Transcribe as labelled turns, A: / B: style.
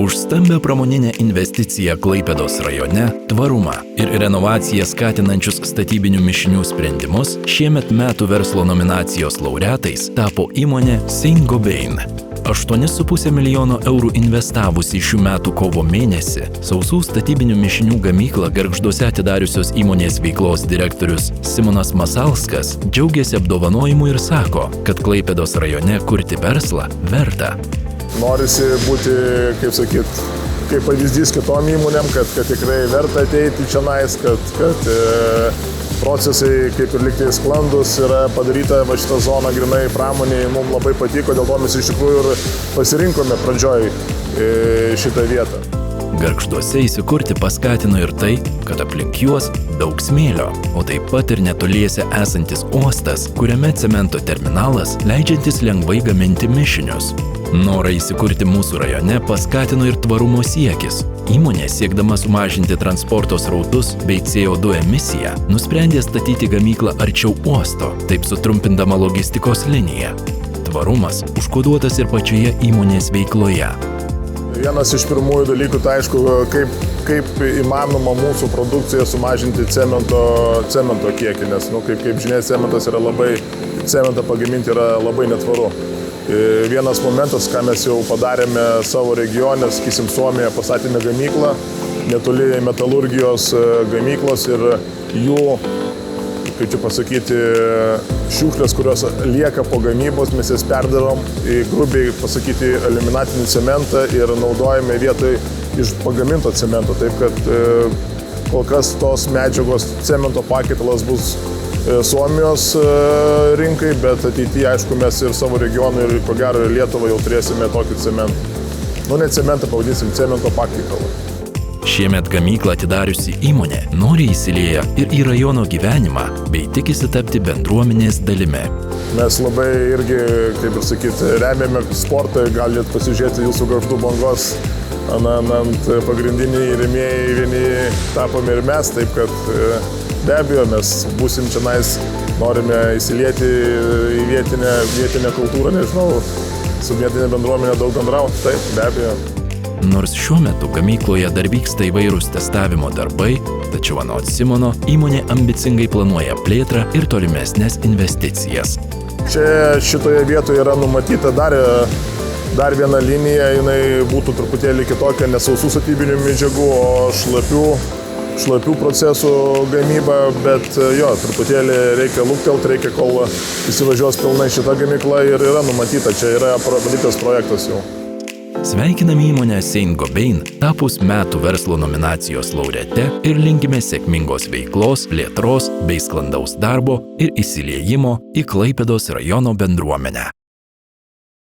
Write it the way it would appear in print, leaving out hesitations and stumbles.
A: Už stambę pramoninę investiciją Klaipėdos rajone, tvarumą ir renovaciją skatinančius statybinių mišinių sprendimus šiemet metų verslo nominacijos laureatais tapo įmonė Saint-Gobain. 8,5 milijono eurų investavusi šių metų kovo mėnesį, sausų statybinių mišinių gamyklą Gargžduose atidariusios įmonės veiklos direktorius Simonas Masalskas džiaugiasi apdovanojimu ir sako, kad Klaipėdos rajone kurti verslą verta.
B: Norisi būti, kaip pavyzdys kitom įmonėm, kad tikrai verta ateiti čionais, kad procesai kaip ir liktai sklandus yra padaryta šitą zoną grinai pramoniai, mums labai patiko, dėl to mes iš tikrųjų ir pasirinkome pradžioj šitą vietą.
A: Gargžduose įsikurti paskatino ir tai, kad aplink juos daug smėlio, o taip pat ir netoliese esantis uostas, kuriame cemento terminalas, leidžiantis lengvai gaminti mišinius. Norą įsikurti mūsų rajone paskatino ir tvarumo siekis. Įmonė, siekdama sumažinti transporto srautus bei CO2 emisiją, nusprendė statyti gamyklą arčiau uosto, taip sutrumpindama logistikos liniją. Tvarumas užkoduotas ir pačioje įmonės veikloje.
B: Vienas iš pirmųjų dalykų, tai aišku, kaip įmanoma mūsų produkciją sumažinti cemento kiekį, nes, kaip žinia, cementą pagaminti yra labai netvaru. Vienas momentas, ką mes jau padarėme savo regione, sakysim, Suomijoje pastatėme gamyklą, netoli metalurgijos gamyklos ir jų, kaip čia pasakyti, šiukšlės, kurios lieka po gamybos, mes jas perdarom į grubiai pasakyti aliuminatinį cementą ir naudojame vietoj iš pagaminto cemento. Taip kad kol kas tos medžiagos cemento pakaitalas bus Suomijos rinkai, bet ateityje, aišku, mes ir savo regionui ir ko gero ir Lietuvą jau turėsime tokį cementą. Ne cementą pavadinsim, cemento pakaitalą.
A: Šiemet gamyklą atidariusi įmonė noriai įsilieja ir į rajono gyvenimą, bei tikisi tapti bendruomenės dalimi.
B: Mes labai irgi, kaip ir sakyti, remiame sportą, galite pasižiūrėti jūsų Gargždų Bangos ant pagrindiniai rėmėjai, vieni tapome ir mes, taip kad be abejo, mes būsim čionais, norime įsilieti į vietinę kultūrą, nežinau, su vietinė bendruomenė daug bendrauti, taip, be abejo.
A: Nors šiuo metu gamykloje dar vyksta įvairūs testavimo darbai, tačiau anot Simono įmonė ambicingai planuoja plėtrą ir tolimesnės investicijas.
B: Čia šitoje vietoje yra numatyta dar viena linija, jinai būtų truputėlį kitokia, ne sausų statybinių medžiagų, o šlapių procesų gamyba, bet jo, truputėlį reikia luktelt, reikia kol įsivažiuos pilnai šita gamykla ir yra numatyta, čia yra padarytas projektas jau.
A: Sveikiname įmonę Saint-Gobain tapus metų verslo nominacijos laureate ir linkime sėkmingos veiklos, plėtros bei sklandaus darbo ir įsiliejimo į Klaipėdos rajono bendruomenę.